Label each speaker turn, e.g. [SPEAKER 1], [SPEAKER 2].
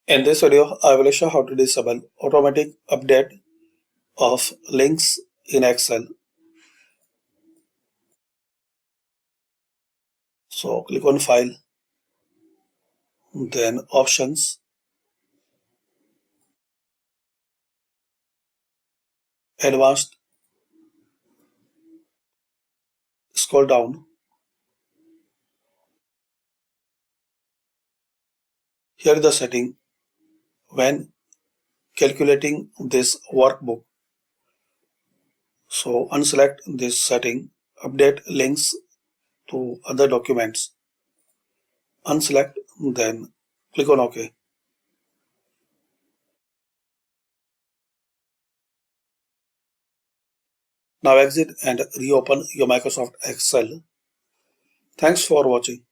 [SPEAKER 1] In this video, I will show how to disable automatic update of links in Excel. So click on File, then Options, Advanced, scroll down. Here is the setting when calculating this workbook. So unselect this setting, update links to other documents. Unselect, then click on OK. Now exit and reopen your Microsoft Excel. Thanks for watching.